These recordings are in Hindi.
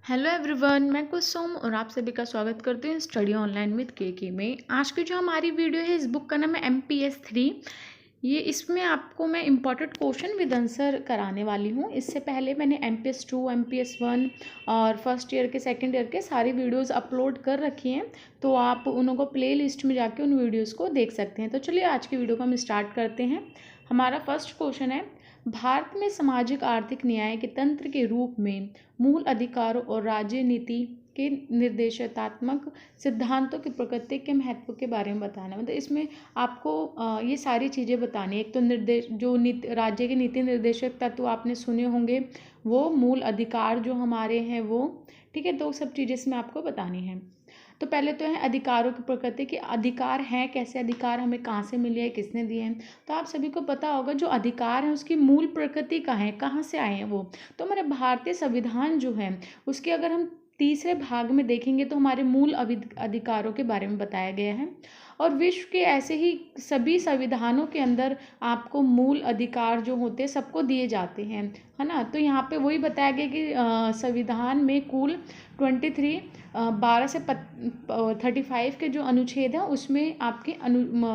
हेलो एवरीवन, मैं कुसुम और आप सभी का स्वागत करती हूँ स्टडी ऑनलाइन विद के में। आज की जो हमारी वीडियो है, इस बुक का नाम है MPS 3। ये इसमें आपको मैं इम्पॉर्टेंट क्वेश्चन विद आंसर कराने वाली हूँ। इससे पहले मैंने MPS 2, MPS 1 और फर्स्ट ईयर के सेकंड ईयर के सारी वीडियोस अपलोड कर रखी हैं, तो आप उन को प्ले लिस्ट में जाके उन वीडियोज़ को देख सकते हैं। तो चलिए आज की वीडियो को हम स्टार्ट करते हैं। हमारा फर्स्ट क्वेश्चन है, भारत में सामाजिक आर्थिक न्याय के तंत्र के रूप में मूल अधिकारों और राज्य नीति के निर्देशात्मक सिद्धांतों की प्रकृति के महत्व के बारे में बताना। मतलब इसमें आपको ये सारी चीज़ें बतानी है। एक तो निर्देश जो नीति राज्य के नीति निर्देशक तत्व आपने सुने होंगे, वो मूल अधिकार जो हमारे हैं वो, ठीक है। तो सब चीज़ें इसमें आपको बतानी है। तो पहले तो है अधिकारों की प्रकृति, कि अधिकार हैं कैसे, अधिकार हमें कहाँ से मिले हैं, किसने दिए हैं। तो आप सभी को पता होगा जो अधिकार है उसकी मूल प्रकृति कहाँ है, कहाँ से आए हैं वो। तो हमारे भारतीय संविधान जो है उसके अगर हम तीसरे भाग में देखेंगे तो हमारे मूल अधिकारों के बारे में बताया गया है। और विश्व के ऐसे ही सभी संविधानों के अंदर आपको मूल अधिकार जो होते हैं सबको दिए जाते हैं, है ना। तो यहाँ पे वही बताया गया कि संविधान में कुल 23 12 से 35 के जो अनुच्छेद हैं उसमें आपके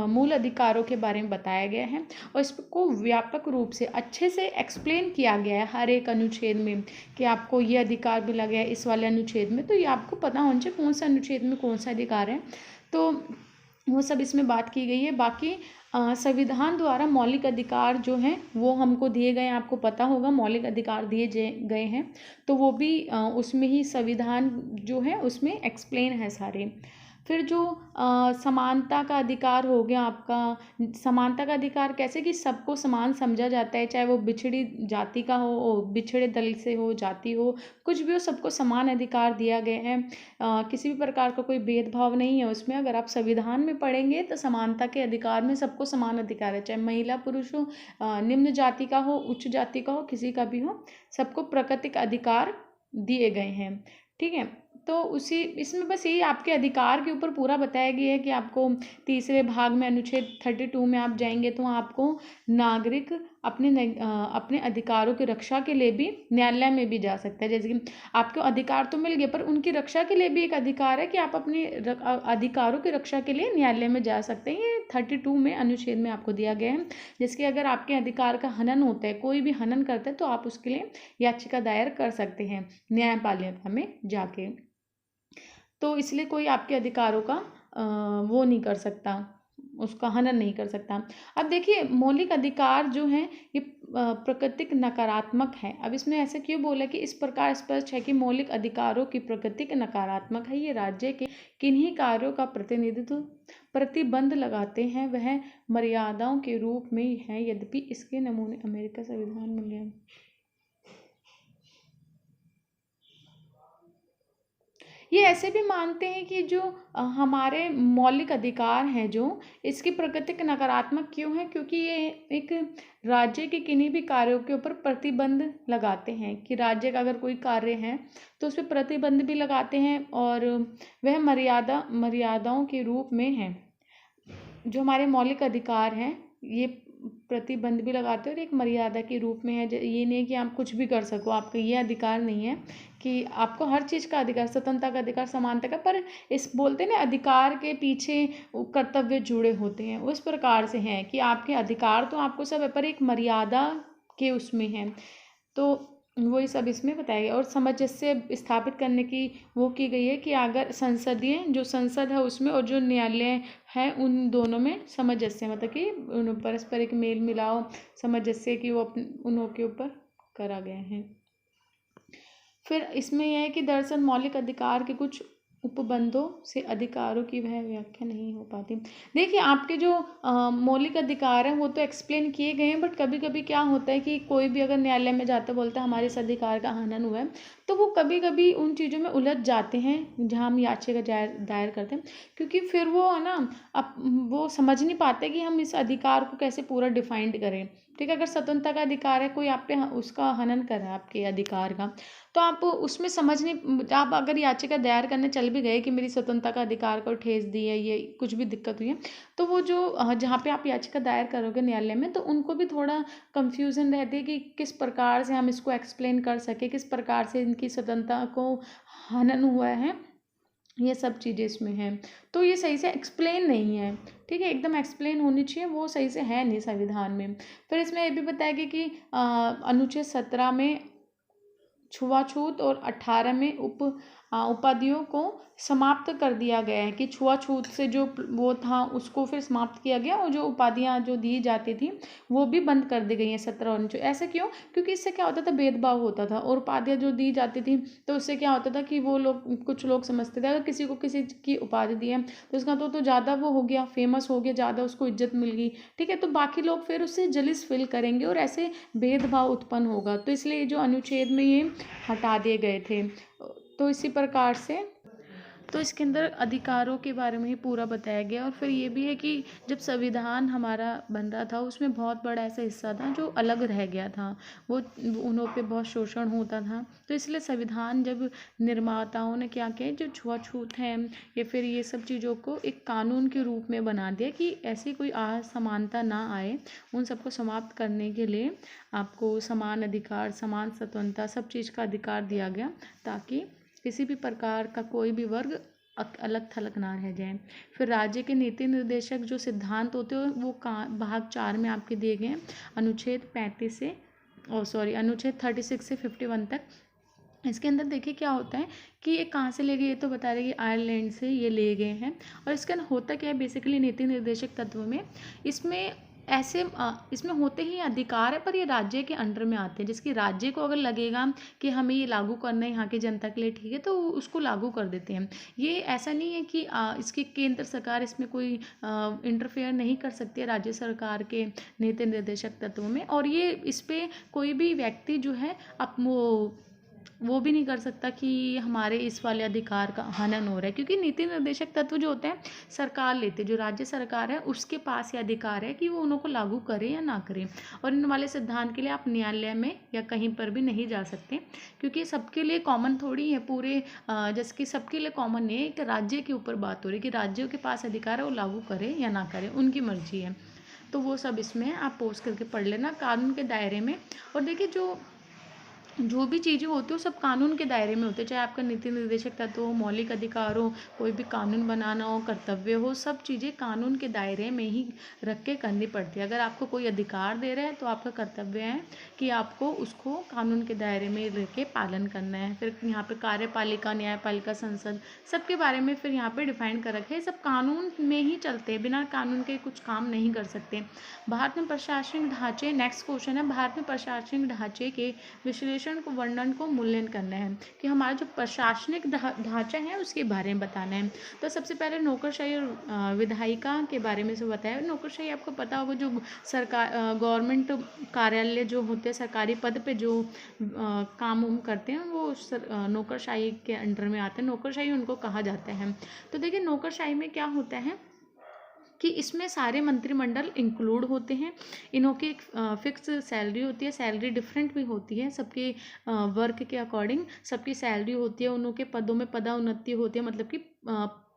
मूल अधिकारों के बारे में बताया गया है। और इसको व्यापक रूप से अच्छे से एक्सप्लेन किया गया है हर एक अनुच्छेद में, कि आपको ये अधिकार मिला गया है इस वाले अनुच्छेद में। तो ये आपको पता होना चाहिए कौन सा अनुच्छेद में कौन सा अधिकार है, तो वो सब इसमें बात की गई है। बाकी संविधान द्वारा मौलिक अधिकार जो हैं वो हमको दिए गए हैं, आपको पता होगा मौलिक अधिकार दिए गए हैं, तो वो भी उसमें ही संविधान जो है उसमें एक्सप्लेन है सारे। फिर जो समानता का अधिकार हो गया आपका, समानता का अधिकार कैसे, कि सबको समान समझा जाता है, चाहे वो बिछड़ी जाति का हो, बिछड़े दल से हो, जाति हो, कुछ भी हो, सबको समान अधिकार दिया गया है। किसी भी प्रकार का कोई भेदभाव नहीं है उसमें। अगर आप संविधान में पढ़ेंगे तो समानता के अधिकार में सबको समान अधिकार है, चाहे महिला पुरुष हो, निम्न जाति का हो, उच्च जाति का हो, किसी का भी हो, सबको प्राकृतिक अधिकार दिए गए हैं, ठीक है। तो उसी इसमें बस यही आपके अधिकार के ऊपर पूरा बताया गया है कि आपको तीसरे भाग में अनुच्छेद 32 में आप जाएंगे तो आपको नागरिक अपने अधिकारों की रक्षा के लिए भी न्यायालय में भी जा सकता है। जैसे कि आपको अधिकार तो मिल गए, पर उनकी रक्षा के लिए भी एक अधिकार है कि आप अपने अधिकारों की रक्षा के लिए न्यायालय में जा सकते हैं। ये 32 में अनुच्छेद में आपको दिया गया है। जिसके अगर आपके अधिकार का हनन होता है, कोई भी हनन करता है, तो आप उसके लिए याचिका दायर कर सकते हैं न्यायपालिका में जाके। तो इसलिए कोई आपके अधिकारों का वो नहीं कर सकता, उसका हनन नहीं कर सकता। अब देखिए मौलिक अधिकार जो हैं ये प्राकृतिक नकारात्मक है। अब इसमें ऐसे क्यों बोला कि इस प्रकार स्पष्ट है कि मौलिक अधिकारों की प्राकृतिक नकारात्मक है। ये राज्य के किन्हीं कार्यों का प्रतिनिधित्व प्रतिबंध लगाते हैं, वह मर्यादाओं के रूप में है, यद्यपि इसके नमूने अमेरिका संविधान में हैं। ये ऐसे भी मानते हैं कि जो हमारे मौलिक अधिकार हैं जो, इसकी प्राकृतिक नकारात्मक क्यों है, क्योंकि ये एक राज्य के किन्हीं भी कार्यों के ऊपर प्रतिबंध लगाते हैं। कि राज्य का अगर कोई कार्य है तो उस पर प्रतिबंध भी लगाते हैं, और वह मर्यादाओं के रूप में है। जो हमारे मौलिक अधिकार हैं ये प्रतिबंध भी लगाते हैं और एक मर्यादा के रूप में है। ये नहीं है कि आप कुछ भी कर सको, आपका ये अधिकार नहीं है कि आपको हर चीज़ का अधिकार, स्वतंत्रता का अधिकार, समानता का, पर इस बोलते हैं ना अधिकार के पीछे कर्तव्य जुड़े होते हैं, उस प्रकार से हैं कि आपके अधिकार तो आपको सब है, पर एक मर्यादा के उसमें है। तो वही सब इसमें बताया गया। और सामंजस्य स्थापित करने की वो की गई है कि अगर संसदीय जो संसद है उसमें और जो न्यायालय है उन दोनों में सामंजस्य, मतलब कि उन परस्पर एक मेल मिलाओ सामंजस्य की वो उनों के ऊपर करा गया है। फिर इसमें यह है कि दरअसल मौलिक अधिकार के कुछ उपबंधों से अधिकारों की वह व्याख्या नहीं हो पाती। देखिए आपके जो मौलिक अधिकार हैं वो तो एक्सप्लेन किए गए हैं, बट कभी कभी क्या होता है कि कोई भी अगर न्यायालय में जाता बोलता है हमारे इस अधिकार का हनन हुआ है, तो वो कभी कभी उन चीज़ों में उलझ जाते हैं जहाँ हम याचिका दायर करते हैं, क्योंकि फिर वो है ना अब वो समझ नहीं पाते कि हम इस अधिकार को कैसे पूरा डिफाइंड करें। ठीक है, अगर स्वतंत्रता का अधिकार है, कोई आप पे उसका हनन कर रहा है आपके अधिकार का, तो आप उसमें समझ नहीं, आप अगर याचिका दायर करने चल भी गए कि मेरी स्वतंत्रता का अधिकार को ठेस दी है, ये कुछ भी दिक्कत हुई है, तो वो जो जहाँ पे आप याचिका दायर करोगे न्यायालय में, तो उनको भी थोड़ा कंफ्यूजन रहती है कि किस प्रकार से हम इसको एक्सप्लेन कर सके, किस प्रकार से इन की स्वतंत्रता को हनन हुआ है, ये सब चीज़ें इसमें हैं। तो ये सही से एक्सप्लेन नहीं है, ठीक है, एकदम एक्सप्लेन होनी चाहिए, वो सही से है नहीं संविधान में। फिर इसमें ये भी बताया गया कि अनुच्छेद 17 में छुआछूत और 18 में उपाधियों को समाप्त कर दिया गया है कि छुआछूत से जो वो था उसको फिर समाप्त किया गया, और जो उपाधियां जो दी जाती थी वो भी बंद कर दी गई हैं 17 और 19। ऐसा क्यों? क्योंकि इससे क्या होता था, भेदभाव होता था, और उपाधियां जो दी जाती थी तो उससे क्या होता था कि वो लोग, कुछ लोग समझते थे अगर किसी को किसी की उपाधि दी है तो उसका तो ज़्यादा वो हो गया, फेमस हो गया, ज़्यादा उसको इज्जत मिल गई, ठीक है, तो बाकी लोग फिर उससे जलिस फील करेंगे और ऐसे भेदभाव उत्पन्न होगा। तो इसलिए जो अनुच्छेद में ये हटा दिए गए थे। तो इसी प्रकार से तो इसके अंदर अधिकारों के बारे में ही पूरा बताया गया। और फिर ये भी है कि जब संविधान हमारा बन रहा था उसमें बहुत बड़ा ऐसा हिस्सा था जो अलग रह गया था, वो उन्हों पे बहुत शोषण होता था। तो इसलिए संविधान जब निर्माताओं ने क्या किया, जो छुआछूत है या फिर ये सब चीज़ों को एक कानून के रूप में बना दिया कि ऐसी कोई असमानता ना आए, उन सबको समाप्त करने के लिए आपको समान अधिकार, समान स्वतंत्रता, सब चीज़ का अधिकार दिया गया, ताकि किसी भी प्रकार का कोई भी वर्ग अलग थलग ना रह जाए। फिर राज्य के नीति निर्देशक जो सिद्धांत होते हैं वो भाग 4 में आपके दिए गए हैं, अनुच्छेद 35 से अनुच्छेद 36 से 51 तक। इसके अंदर देखिए क्या होता है कि ये कहाँ से ले गए, ये तो बता रहे कि आयरलैंड से ये ले गए हैं। और इसके अंदर होता क्या है, बेसिकली नीति निर्देशक तत्व में इसमें होते ही अधिकार है, पर ये राज्य के अंडर में आते हैं, जिसकी राज्य को अगर लगेगा कि हमें ये लागू करना है यहाँ की जनता के लिए, ठीक है, तो उसको लागू कर देते हैं। ये ऐसा नहीं है कि इसकी केंद्र सरकार इसमें कोई इंटरफेयर नहीं कर सकती है राज्य सरकार के नीति निर्देशक तत्व में। और ये इस पर कोई भी व्यक्ति जो है वो भी नहीं कर सकता कि हमारे इस वाले अधिकार का हनन हो रहा है, क्योंकि नीति निर्देशक तत्व जो होते हैं सरकार लेते, जो राज्य सरकार है उसके पास ये अधिकार है कि वो उनको लागू करे या ना करे। और इन वाले सिद्धांत के लिए आप न्यायालय में या कहीं पर भी नहीं जा सकते, क्योंकि सबके लिए कॉमन थोड़ी है, पूरे जैसे कि सबके लिए कॉमन नहीं है, एक राज्य के ऊपर बात हो रही है कि राज्यों के पास अधिकार है वो लागू करे या ना करे, उनकी मर्जी है। तो वो सब इसमें आप पोस्ट करके पढ़ लेना कानून के दायरे में। और देखिए जो भी चीज़ें होती हैं वो सब कानून के दायरे में होते हैं, चाहे आपका नीति निर्देशक तत्व हो, मौलिक अधिकार हो, कोई भी कानून बनाना हो, कर्तव्य हो, सब चीज़ें कानून के दायरे में ही रख के करनी पड़ती है। अगर आपको कोई अधिकार दे रहा है तो आपका कर्तव्य है कि आपको उसको कानून के दायरे में रह के पालन करना है। फिर यहाँ पे कार्यपालिका, न्यायपालिका, संसद, सबके बारे में फिर यहाँ पे डिफाइन कर रखे हैं। सब कानून में ही चलते हैं, बिना कानून के कुछ काम नहीं कर सकते। भारत में प्रशासनिक ढांचे, नेक्स्ट क्वेश्चन है, भारत में प्रशासनिक ढांचे के विश्लेषण को, वर्णन को मूल्यांकन करना है कि हमारा जो प्रशासनिक ढांचा है उसके बारे में बताना है। तो सबसे पहले नौकरशाही और विधायिका के बारे में से बताया। नौकरशाही आपको पता होगा, जो सरकार गवर्नमेंट कार्यालय जो होते हैं, सरकारी पद पे जो काम उम करते हैं, वो नौकरशाही के अंडर में आते हैं, नौकरशाही उनको कहा जाता है। तो देखिए नौकरशाही में क्या होता है कि इसमें सारे मंत्रिमंडल इंक्लूड होते हैं, इन्हों की एक फिक्स सैलरी होती है, सैलरी डिफरेंट भी होती है सबके वर्क के अकॉर्डिंग, सबकी सैलरी होती है, उन्हों के पदों में पदोन्नति होती है, मतलब कि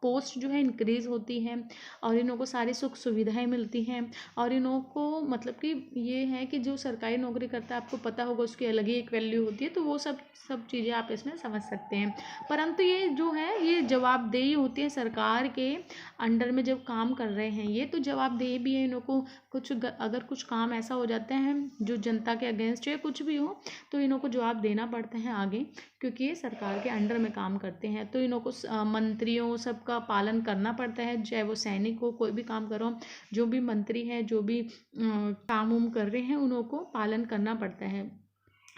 पोस्ट जो है इंक्रीज़ होती है, और इन्हों को सारी सुख सुविधाएं मिलती हैं। और इन्हों को मतलब कि ये है कि जो सरकारी नौकरी करता है आपको पता होगा उसकी अलग ही एक वैल्यू होती है, तो वो सब चीज़ें आप इसमें समझ सकते हैं। परंतु ये जो है ये जवाबदेही होती है सरकार के अंडर में जब काम कर रहे हैं, ये तो जवाबदेही भी है। इन्हों को अगर कुछ काम ऐसा हो जाता है जो जनता के अगेंस्ट है, कुछ भी हो, तो इन्हों को जवाब देना पड़ता है आगे, क्योंकि ये सरकार के अंडर में काम करते हैं। तो इन्हों को मंत्रियों सबका पालन करना पड़ता है, चाहे वो सैनिक हो, कोई भी काम करो, जो भी मंत्री हैं, जो भी काम उम कर रहे हैं, उन्हों को पालन करना पड़ता है।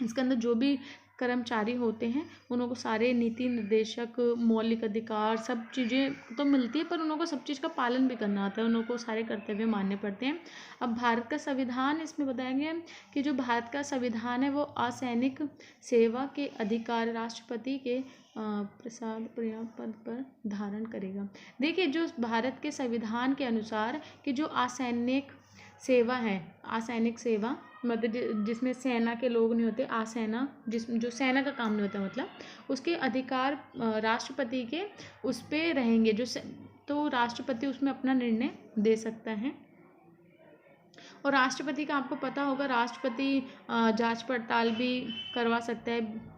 इसके अंदर जो भी कर्मचारी होते हैं उन्हों को सारे नीति निर्देशक, मौलिक अधिकार, सब चीज़ें तो मिलती है, पर उन्हों को सब चीज़ का पालन भी करना आता है, उन्हों को सारे कर्तव्य मानने पड़ते हैं। अब भारत का संविधान इसमें बताया गया है कि जो भारत का संविधान है वो असैनिक सेवा के अधिकार राष्ट्रपति के प्रसाद पर्याप्त पद पर धारण करेगा। देखिए जो भारत के संविधान के अनुसार कि जो असैनिक सेवा है, असैनिक सेवा मतलब जिसमें सेना के लोग नहीं होते, आसेना, जो सेना का काम नहीं होता, मतलब उसके अधिकार राष्ट्रपति के उस पे रहेंगे, तो राष्ट्रपति उसमें अपना निर्णय दे सकता है। और राष्ट्रपति का आपको पता होगा, राष्ट्रपति जांच पड़ताल भी करवा सकता है,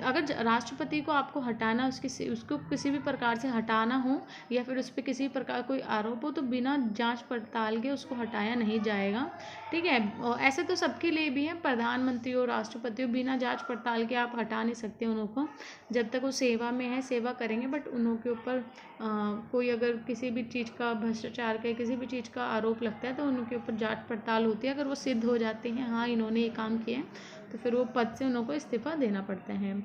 अगर राष्ट्रपति को आपको हटाना, उसको किसी भी प्रकार से हटाना हो या फिर उस पर किसी प्रकार कोई आरोप हो, तो बिना जांच पड़ताल के उसको हटाया नहीं जाएगा। ठीक है, और ऐसे तो सबके लिए भी है, प्रधानमंत्री हो, राष्ट्रपति हो, बिना जांच पड़ताल के आप हटा नहीं सकते उनको। जब तक वो सेवा में है सेवा करेंगे, बट उनके ऊपर कोई अगर किसी भी चीज़ का भ्रष्टाचार का किसी भी चीज़ का आरोप लगता है तो उनके ऊपर जांच पड़ताल होती है। अगर वो सिद्ध हो जाते हैं हाँ इन्होंने ये काम किया है, तो फिर वो पद से उनको इस्तीफा देना पड़ता है।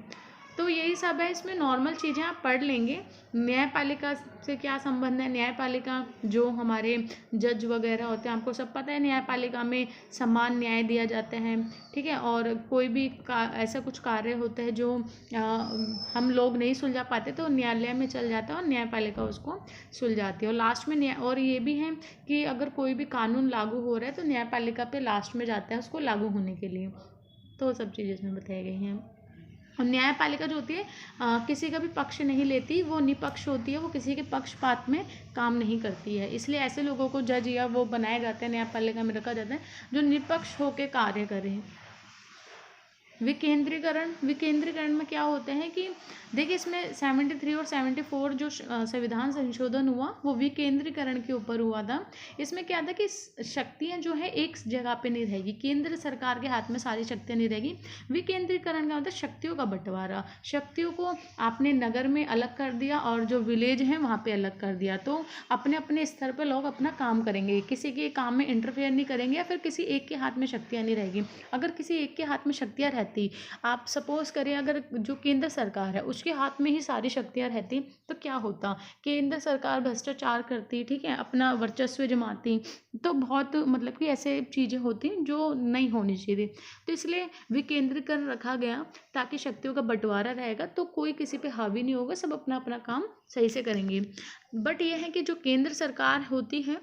तो यही सब है, इसमें नॉर्मल चीज़ें आप पढ़ लेंगे। न्यायपालिका से क्या संबंध है, न्यायपालिका जो हमारे जज वगैरह होते हैं, आपको सब पता है न्यायपालिका में समान न्याय दिया जाता है। ठीक है, और कोई भी ऐसा कुछ कार्य होता है जो हम लोग नहीं सुलझा पाते तो न्यायालय में चल जाता है और न्यायपालिका उसको सुलझाती है। और लास्ट में और ये भी है कि अगर कोई भी कानून लागू हो रहा है तो न्यायपालिका पे लास्ट में जाता है उसको लागू होने के लिए। तो सब चीज़ें इसमें बताई गई हैं। और न्यायपालिका जो होती है किसी का भी पक्ष नहीं लेती, वो निपक्ष होती है, वो किसी के पक्षपात में काम नहीं करती है। इसलिए ऐसे लोगों को जज या वो बनाए जाते हैं, न्यायपालिका में रखा जाता है जो निपक्ष होकर कार्य करें। विकेंद्रीकरण में क्या होता है कि देखिए इसमें 73 और 74 जो संविधान संशोधन हुआ वो विकेंद्रीकरण के ऊपर हुआ था। इसमें क्या था कि शक्तियां जो है एक जगह पे नहीं रहेगी, केंद्र सरकार के हाथ में सारी शक्तियां नहीं रहेगी। विकेंद्रीकरण का मतलब शक्तियों का बंटवारा, शक्तियों को आपने नगर में अलग कर दिया और जो विलेज है वहाँ पे अलग कर दिया। तो अपने अपने स्तर पर लोग अपना काम करेंगे, किसी के काम में इंटरफेयर नहीं करेंगे या फिर किसी एक के हाथ में शक्तियाँ नहीं रहेगी। अगर किसी एक के हाथ में शक्तियाँ रहती, आप सपोज करें अगर जो केंद्र सरकार है उसके हाथ में ही सारी शक्तियां रहती तो क्या होता, केंद्र सरकार भ्रष्टाचार करती, ठीक है, अपना वर्चस्व जमाती, तो बहुत मतलब कि ऐसे चीज़ें होती जो नहीं होनी चाहिए। तो इसलिए विकेंद्रीकरण रखा गया ताकि शक्तियों का बंटवारा रहेगा तो कोई किसी पे हावी नहीं होगा, सब अपना अपना काम सही से करेंगे। बट यह है कि जो केंद्र सरकार होती है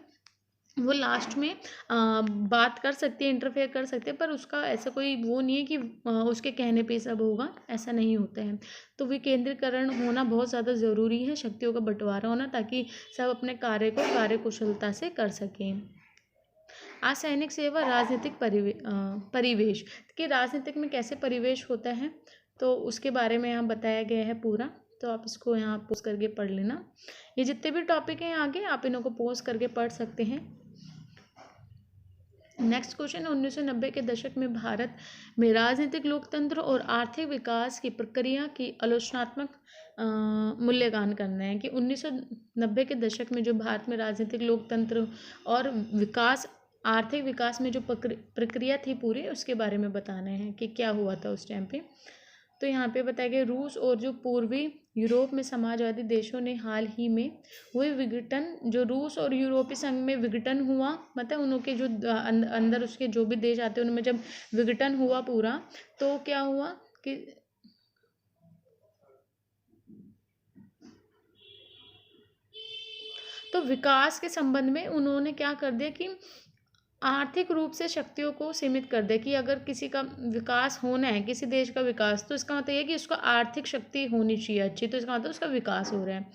वो लास्ट में बात कर सकती है, इंटरफेयर कर सकते हैं, पर उसका ऐसा कोई वो नहीं है कि उसके कहने पे सब होगा, ऐसा नहीं होता है। तो विकेंद्रीकरण होना बहुत ज़्यादा ज़रूरी है, शक्तियों का बंटवारा होना, ताकि सब अपने कार्य को कार्यकुशलता से कर सकें। असैनिक सेवा राजनीतिक परिवेश कि राजनीतिक में कैसे परिवेश होता है तो उसके बारे में यहाँ बताया गया है पूरा। तो आप इसको यहाँ पोस्ट करके पढ़ लेना। ये जितने भी टॉपिक हैं आगे आप इनको पोस्ट करके पढ़ सकते हैं। नेक्स्ट क्वेश्चन, 1990 के दशक में भारत में राजनीतिक लोकतंत्र और आर्थिक विकास की प्रक्रिया की आलोचनात्मक मूल्यांकन करना है कि 1990 के दशक में जो भारत में राजनीतिक लोकतंत्र और विकास आर्थिक विकास में जो प्रक्रिया थी पूरी उसके बारे में बताना है कि क्या हुआ था उस टाइम पे। तो यहाँ पे बताया गया रूस और जो पूर्वी यूरोप में समाजवादी देशों ने हाल ही में हुए विघटन, जो रूस और यूरोपीय संघ में विघटन हुआ, मतलब उनके जो अंदर उसके जो भी देश आते हैं उनमें जब विघटन हुआ पूरा तो क्या हुआ कि तो विकास के संबंध में उन्होंने क्या कर दिया कि आर्थिक रूप से शक्तियों को सीमित कर दे कि अगर किसी का विकास होना है, किसी देश का विकास, तो इसका मतलब ये है कि उसका आर्थिक शक्ति होनी चाहिए अच्छी, तो इसका मतलब उसका विकास हो रहा है।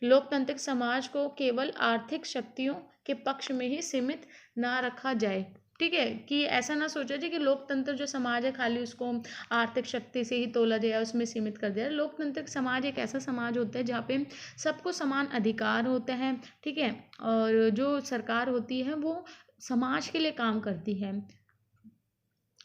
लोकतांत्रिक समाज को केवल आर्थिक शक्तियों के पक्ष में ही सीमित ना रखा जाए। ठीक है, कि ऐसा ना सोचा जाए कि लोकतंत्र जो समाज है खाली उसको आर्थिक शक्ति से ही तोला जाए, उसमें सीमित कर दिया। लोकतांत्रिक समाज एक ऐसा समाज होता है जहाँ पे सबको समान अधिकार होते हैं। ठीक है, और जो सरकार होती है वो समाज के लिए काम करती है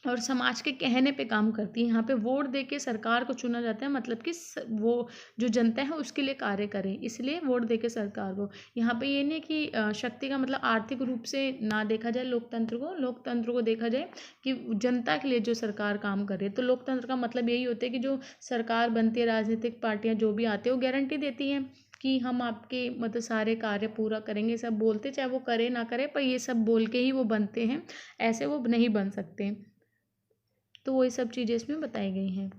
और समाज के कहने पे काम करती है। यहाँ पे वोट दे के सरकार को चुना जाता है, मतलब कि वो जो जनता है उसके लिए कार्य करे, इसलिए वोट दे के सरकार को। यहाँ पे ये नहीं कि शक्ति का मतलब आर्थिक रूप से ना देखा जाए लोकतंत्र को देखा जाए कि जनता के लिए जो सरकार काम कर रही है। तो लोकतंत्र का मतलब यही होता है कि जो सरकार बनती है, राजनीतिक पार्टियाँ जो भी आती है वो गारंटी देती हैं कि हम आपके मतलब सारे कार्य पूरा करेंगे, सब बोलते, चाहे वो करे ना करे, पर ये सब बोल के ही वो बनते हैं, ऐसे वो नहीं बन सकते। तो वही सब चीज़ें इसमें बताई गई हैं।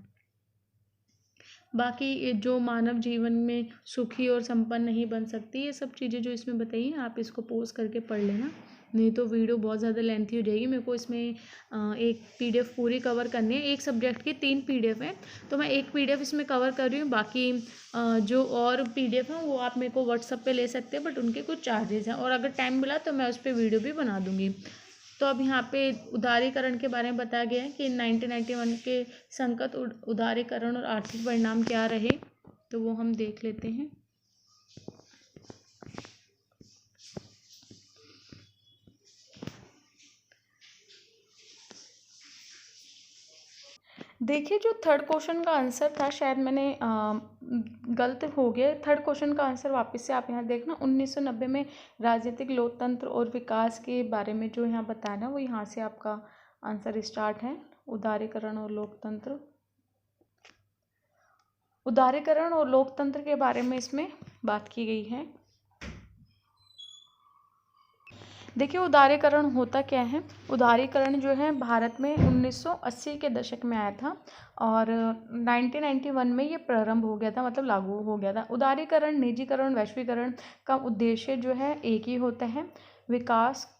बाकी जो मानव जीवन में सुखी और संपन्न नहीं बन सकती, ये सब चीज़ें जो इसमें बताई हैं आप इसको पोस्ट करके पढ़ लेना, नहीं तो वीडियो बहुत ज़्यादा लेंथी हो जाएगी। मेरे को इसमें एक PDF पूरी कवर करनी है, एक सब्जेक्ट की 3 PDF हैं तो मैं एक PDF इसमें कवर कर रही हूँ। बाकी जो और PDF हैं वो आप मेरे को व्हाट्सएप पे ले सकते हैं, बट उनके कुछ चार्जेस हैं और अगर टाइम मिला तो मैं उस पर वीडियो भी बना दूँगी। तो अब यहाँ पे उदारीकरण के बारे में बताया गया है कि 1991 के संकट, उदारीकरण और आर्थिक परिणाम क्या रहे, तो वो हम देख लेते हैं। देखिए, जो थर्ड क्वेश्चन का आंसर था, शायद मैंने गलत हो गया। थर्ड क्वेश्चन का आंसर वापस से आप यहाँ देखना, 1990 में राजनीतिक लोकतंत्र और विकास के बारे में जो यहाँ बताना, वो यहाँ से आपका आंसर स्टार्ट है। उदारीकरण और लोकतंत्र, उदारीकरण और लोकतंत्र के बारे में इसमें बात की गई है। देखिए, उदारीकरण होता क्या है। उदारीकरण जो है भारत में 1980 के दशक में आया था और 1991 में ये प्रारंभ हो गया था, मतलब लागू हो गया था। उदारीकरण, निजीकरण, वैश्वीकरण का उद्देश्य जो है एक ही होता है, विकास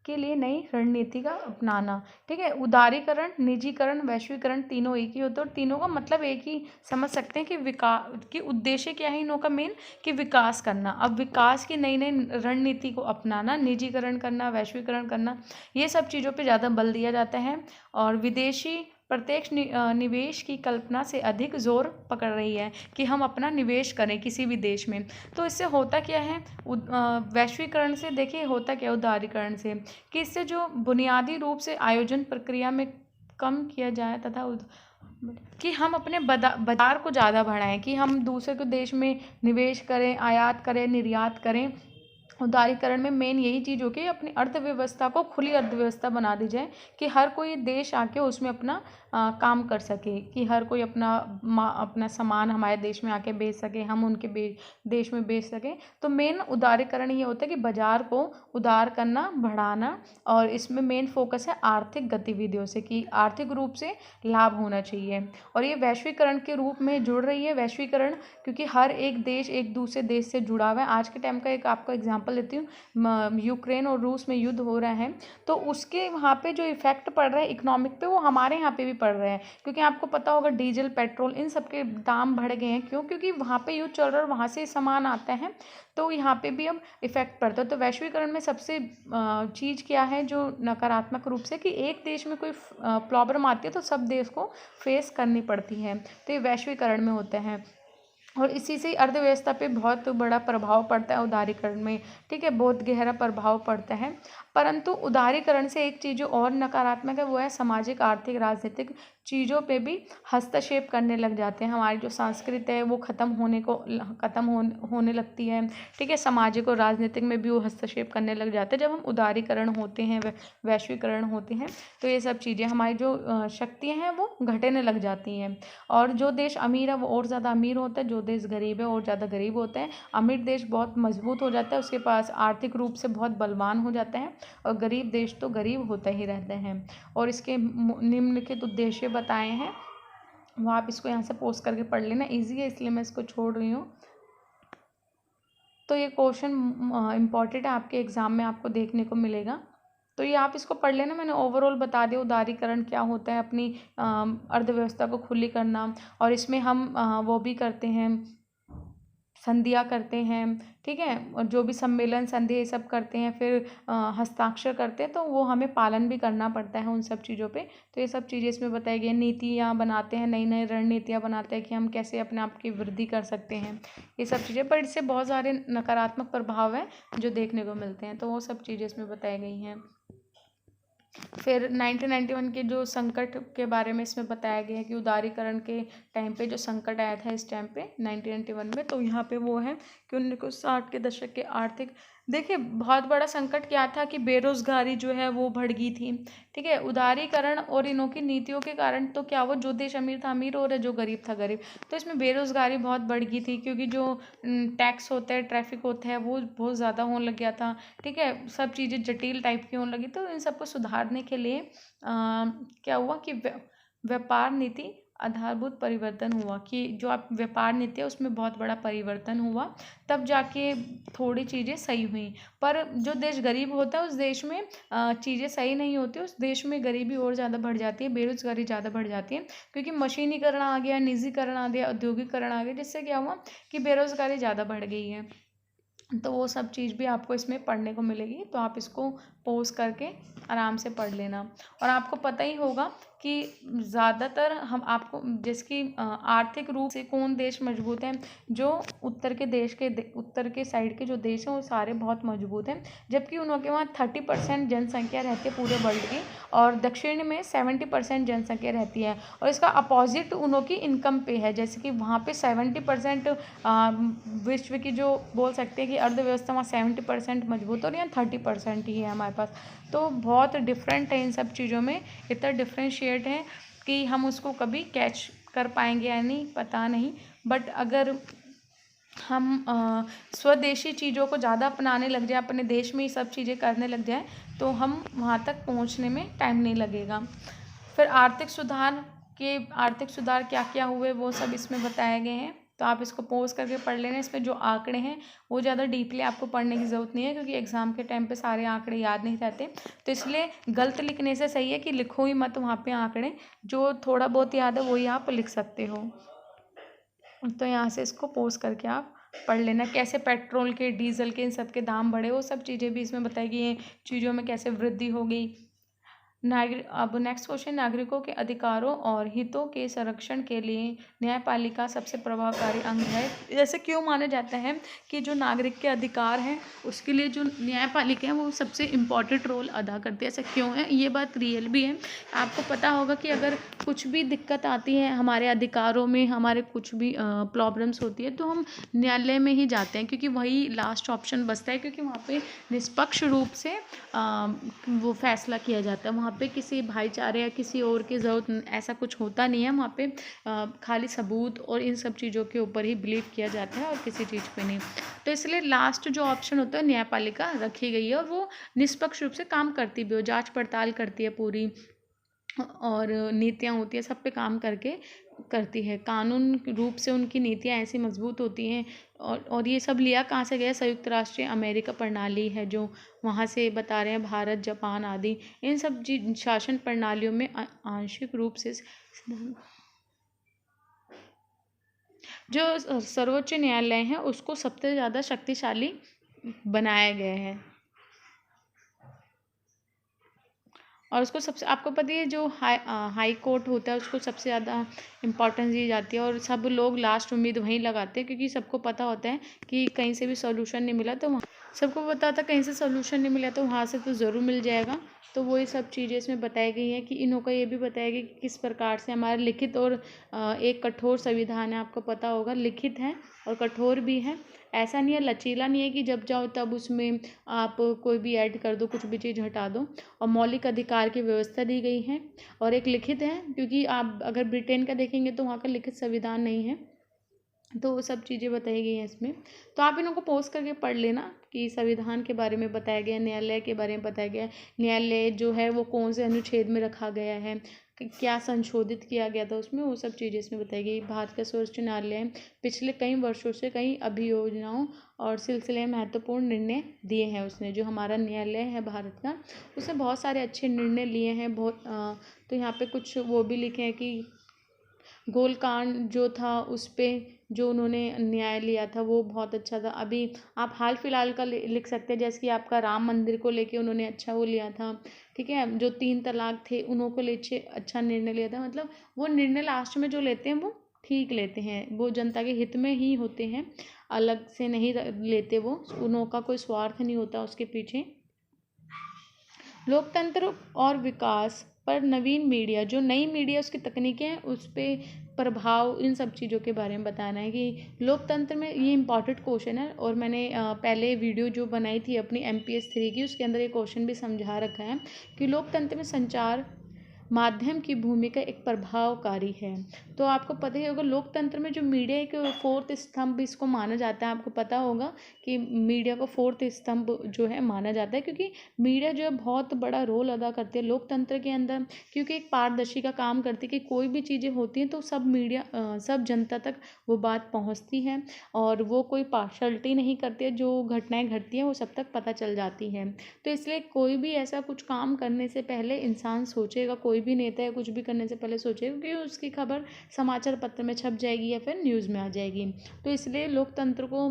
के लिए नई रणनीति का अपनाना। ठीक है, उदारीकरण, निजीकरण, वैश्वीकरण तीनों एक ही होते हैं और तीनों का मतलब एक ही समझ सकते हैं कि विकास की उद्देश्य क्या है इनों का मेन, कि विकास करना। अब विकास की नई नई रणनीति को अपनाना, निजीकरण करना, वैश्वीकरण करना, ये सब चीज़ों पे ज़्यादा बल दिया जाता है। और विदेशी प्रत्यक्ष निवेश की कल्पना से अधिक जोर पकड़ रही है कि हम अपना निवेश करें किसी भी देश में। तो इससे होता क्या है, वैश्वीकरण से देखिए होता क्या है उदारीकरण से, कि इससे जो बुनियादी रूप से आयोजन प्रक्रिया में कम किया जाए तथा कि हम अपने बाजार को ज़्यादा बढ़ाएं, कि हम दूसरे के देश में निवेश करें, आयात करें, निर्यात करें। उदारीकरण में मेन यही चीज़ हो कि अपनी अर्थव्यवस्था को खुली अर्थव्यवस्था बना दी जाए, कि हर कोई देश आके उसमें अपना काम कर सके, कि हर कोई अपना सामान हमारे देश में आके बेच सके, हम उनके देश में बेच सकें। तो मेन उदारीकरण ये होता है कि बाजार को उदार करना, बढ़ाना, और इसमें मेन फोकस है आर्थिक गतिविधियों से, कि आर्थिक रूप से लाभ होना चाहिए। और ये वैश्वीकरण के रूप में जुड़ रही है, वैश्वीकरण, क्योंकि हर एक देश एक दूसरे देश से जुड़ा हुआ है। आज के टाइम का एक आपको एग्जांपल देती हूँ, यूक्रेन और रूस में युद्ध हो रहा है, तो उसके वहाँ पे जो इफेक्ट पड़ रहा है इकोनॉमिक पे, वो हमारे यहाँ पे भी पड़ रहा है। क्योंकि आपको पता होगा डीजल, पेट्रोल, इन सब के दाम बढ़ गए हैं। क्यों? क्योंकि वहाँ पे युद्ध चल रहा है और वहाँ से सामान आता है, तो यहाँ पे भी अब इफेक्ट पड़ता है। तो वैश्वीकरण में सबसे चीज़ क्या है जो नकारात्मक रूप से, कि एक देश में कोई प्रॉब्लम आती है तो सब देश को फेस करनी पड़ती है, तो ये वैश्वीकरण में होता है। और इसी से अर्थव्यवस्था पे बहुत बड़ा प्रभाव पड़ता है उदारीकरण में। ठीक है, बहुत गहरा प्रभाव पड़ता है। परंतु उदारीकरण से एक चीज़ जो और नकारात्मक है, वो है सामाजिक, आर्थिक, राजनीतिक चीज़ों पे भी हस्तक्षेप करने लग जाते हैं। हमारी जो संस्कृति है वो होने लगती है। ठीक है, सामाजिक और राजनीतिक में भी वो हस्तक्षेप करने लग जाते हैं। जब हम उदारीकरण होते हैं, वैश्वीकरण होते हैं, तो ये सब चीज़ें, हमारी जो शक्तियाँ हैं वो घटने लग जाती हैं। और जो देश अमीर है वो और ज़्यादा अमीर होता है, जो देश गरीब है और ज़्यादा गरीब होते हैं। अमीर देश बहुत मजबूत हो जाता है, उसके पास आर्थिक रूप से बहुत बलवान हो जाता है, और गरीब देश तो गरीब होते ही रहते हैं। और इसके निम्नलिखित उद्देश्य बताए हैं, वो आप इसको यहाँ से पोस्ट करके पढ़ लेना, ईजी है इसलिए मैं इसको छोड़ रही हूँ। तो ये क्वेश्चन इम्पॉर्टेंट है, आपके एग्ज़ाम में आपको देखने को मिलेगा, तो ये आप इसको पढ़ लेना। मैंने ओवरऑल बता दिया उदारीकरण क्या होता है, अपनी अर्थव्यवस्था को खुली करना, और इसमें हम वो भी करते हैं, संधियाँ करते हैं। ठीक है, और जो भी सम्मेलन, संधि, ये सब करते हैं, फिर हस्ताक्षर करते हैं, तो वो हमें पालन भी करना पड़ता है उन सब चीज़ों पे। तो ये सब चीज़ें इसमें बताई गई हैं। नीतियाँ बनाते हैं, नई नई रणनीतियाँ बनाते हैं कि हम कैसे अपने आप की वृद्धि कर सकते हैं, ये सब चीज़ें। पर इससे बहुत सारे नकारात्मक प्रभाव हैं जो देखने को मिलते हैं, तो वो सब चीज़ें इसमें बताई गई हैं। फिर 1991 के जो संकट के बारे में इसमें बताया गया है, कि उदारीकरण के टाइम पे जो संकट आया था इस टाइम पे 1991 में, तो यहाँ पे वो है कि 1960 के दशक के आर्थिक, देखिए बहुत बड़ा संकट क्या था कि बेरोजगारी जो है वो बढ़ गई थी। ठीक है, उदारीकरण और इनों की नीतियों के कारण तो क्या, वो जो देश अमीर था अमीर और जो गरीब था गरीब, तो इसमें बेरोजगारी बहुत बढ़ गई थी, क्योंकि जो टैक्स होता है, ट्रैफिक होता है, वो बहुत ज़्यादा होने लग गया था। ठीक है, सब चीज़ें जटिल टाइप की होने लगी, तो इन सबको सुधारने के लिए क्या हुआ कि व्यापार नीति आधारभूत परिवर्तन हुआ, कि जो आप व्यापार नीति है उसमें बहुत बड़ा परिवर्तन हुआ, तब जाके थोड़ी चीज़ें सही हुई। पर जो देश गरीब होता है उस देश में चीज़ें सही नहीं होती, उस देश में गरीबी और ज़्यादा बढ़ जाती है, बेरोजगारी ज़्यादा बढ़ जाती है, क्योंकि मशीनीकरण आ गया, निजीकरण आ गया, औद्योगिकरण आ गया, जिससे क्या हुआ कि बेरोजगारी ज़्यादा बढ़ गई है। तो वो सब चीज़ भी आपको इसमें पढ़ने को मिलेगी, तो आप इसको पॉज़ करके आराम से पढ़ लेना। और आपको पता ही होगा कि ज़्यादातर हम आपको जैसे कि आर्थिक रूप से कौन देश मजबूत है, जो उत्तर के साइड के जो देश हैं वो सारे बहुत मजबूत हैं, जबकि उनके वहाँ 30% जनसंख्या रहती है पूरे वर्ल्ड की, और दक्षिण में 70% जनसंख्या रहती है। और इसका अपोजिट उनकी इनकम पे है, जैसे कि वहाँ पे 70% विश्व की जो बोल सकते हैं कि अर्थव्यवस्था वहाँ 70% मजबूत और यहाँ 30% ही है हमारे पास। तो बहुत डिफरेंट है इन सब चीज़ों में, इतना डिफ्रेंशिएट है कि हम उसको कभी कैच कर पाएंगे या नहीं पता नहीं। बट अगर हम स्वदेशी चीज़ों को ज़्यादा अपनाने लग जाए, अपने देश में ही सब चीज़ें करने लग जाए, तो हम वहाँ तक पहुँचने में टाइम नहीं लगेगा। फिर आर्थिक सुधार क्या क्या हुए वो सब इसमें बताए गए हैं, तो आप इसको पॉज करके पढ़ लेना। इसमें जो आंकड़े हैं वो ज़्यादा डीपली आपको पढ़ने की ज़रूरत नहीं है, क्योंकि एग्ज़ाम के टाइम पे सारे आंकड़े याद नहीं रहते। तो इसलिए गलत लिखने से सही है कि लिखो ही मत वहाँ पे आंकड़े, जो थोड़ा बहुत याद है वही आप लिख सकते हो। तो यहाँ से इसको पॉज करके आप पढ़ लेना। कैसे पेट्रोल के, डीजल के, इन सब के दाम बढ़े, वो सब चीज़ें भी इसमें बताई गई हैं, चीज़ों में कैसे वृद्धि हो गई। अब नेक्स्ट क्वेश्चन, नागरिकों के अधिकारों और हितों के संरक्षण के लिए न्यायपालिका सबसे प्रभावकारी अंग है। जैसे क्यों माना जाता है कि जो नागरिक के अधिकार हैं उसके लिए जो न्यायपालिका है वो सबसे इम्पॉर्टेंट रोल अदा करती है। ऐसा क्यों है, ये बात रियल भी है। आपको पता होगा कि अगर कुछ भी दिक्कत आती है हमारे अधिकारों में, हमारे कुछ भी प्रॉब्लम्स होती है, तो हम न्यायालय में ही जाते हैं, क्योंकि वही लास्ट ऑप्शन बचता है, क्योंकि वहाँ पे निष्पक्ष रूप से वो फैसला किया जाता है। वहाँ पे किसी भाईचारे या किसी और की ज़रूरत ऐसा कुछ होता नहीं है। वहाँ पे खाली सबूत और इन सब चीज़ों के ऊपर ही बिलीव किया जाता है और किसी चीज़ पे नहीं। तो इसलिए लास्ट जो ऑप्शन होता है न्यायपालिका रखी गई है, और वो निष्पक्ष रूप से काम करती भी हो, जांच पड़ताल करती है पूरी, और नीतियाँ होती है सब पे काम करके करती है। कानून रूप से उनकी नीतियाँ ऐसी मजबूत होती हैं। और ये सब लिया कहाँ से गया, संयुक्त राष्ट्र अमेरिका प्रणाली है जो वहाँ से बता रहे हैं, भारत, जापान आदि इन सब शासन प्रणालियों में आंशिक रूप से जो सर्वोच्च न्यायालय है उसको सबसे ज़्यादा शक्तिशाली बनाया गया है। और उसको सबसे, आपको पता है जो हाई कोर्ट होता है उसको सबसे ज़्यादा इम्पोर्टेंस दी जाती है, और सब लोग लास्ट उम्मीद वहीं लगाते हैं, क्योंकि सबको पता होता है कि कहीं से भी सोल्यूशन नहीं मिला तो सबको पता था कहीं से सोल्यूशन नहीं मिला तो वहाँ से तो ज़रूर मिल जाएगा। तो वही सब चीज़ें इसमें बताई गई हैं कि इन्हों का ये भी बताया गया कि किस प्रकार से हमारा लिखित और एक कठोर संविधान है। आपको पता होगा लिखित है और कठोर भी है, ऐसा नहीं है, लचीला नहीं है कि जब चाहो तब उसमें आप कोई भी ऐड कर दो, कुछ भी चीज़ हटा दो। और मौलिक अधिकार की व्यवस्था दी गई है, और एक लिखित है, क्योंकि आप अगर ब्रिटेन का देखेंगे तो वहाँ का लिखित संविधान नहीं है। तो वो सब चीज़ें बताई गई हैं इसमें। तो आप इनको पोस्ट करके पढ़ लेना कि संविधान के बारे में बताया गया है, न्यायालय के बारे में बताया गया है, न्यायालय जो है वो कौन से अनुच्छेद में रखा गया है, क्या संशोधित किया गया था उसमें, वो सब चीज़ें इसमें बताई गई। भारत का सर्वोच्च न्यायालय पिछले कई वर्षों से कई अभियोजनाओं और सिलसिले में महत्वपूर्ण निर्णय दिए हैं। उसने, जो हमारा न्यायालय है भारत का, उसने बहुत सारे अच्छे निर्णय लिए हैं। तो यहाँ पे कुछ वो भी लिखे हैं कि गोलकांड जो था उस पर जो उन्होंने न्याय लिया था वो बहुत अच्छा था। अभी आप हाल फिलहाल का लिख सकते हैं, जैसे कि आपका राम मंदिर को लेके उन्होंने अच्छा वो लिया था, ठीक है। जो 3 तलाक थे उन्हों को लेके अच्छा निर्णय लिया था। मतलब वो निर्णय लास्ट में जो लेते हैं वो ठीक लेते हैं, वो जनता के हित में ही होते हैं, अलग से नहीं लेते वो, उन्हों का कोई स्वार्थ नहीं होता उसके पीछे। लोकतंत्र और विकास पर नवीन मीडिया, जो नई मीडिया उसकी तकनीकें हैं उस पर प्रभाव, इन सब चीज़ों के बारे में बताना है कि लोकतंत्र में, ये इंपॉर्टेंट क्वेश्चन है। और मैंने पहले वीडियो जो बनाई थी अपनी MPS 3 की, उसके अंदर ये क्वेश्चन भी समझा रखा है कि लोकतंत्र में संचार माध्यम की भूमिका एक प्रभावकारी है। तो आपको पता ही होगा लोकतंत्र में जो मीडिया एक 4th स्तंभ इसको माना जाता है। आपको पता होगा कि मीडिया को 4th स्तंभ जो है माना जाता है, क्योंकि मीडिया जो है बहुत बड़ा रोल अदा करती है लोकतंत्र के अंदर, क्योंकि एक पारदर्शी का काम करती है कि कोई भी चीज़ें होती हैं तो सब जनता तक वो बात पहुंचती है, और वो कोई पार्शलिटी नहीं करती है, जो घटनाएं घटती हैं वो सब तक पता चल जाती हैं। तो इसलिए कोई भी ऐसा कुछ काम करने से पहले इंसान सोचेगा, कोई भी नेता या कुछ भी करने से पहले सोचेगा कि उसकी खबर समाचार पत्र में छप जाएगी या फिर न्यूज़ में आ जाएगी। तो इसलिए लोकतंत्र को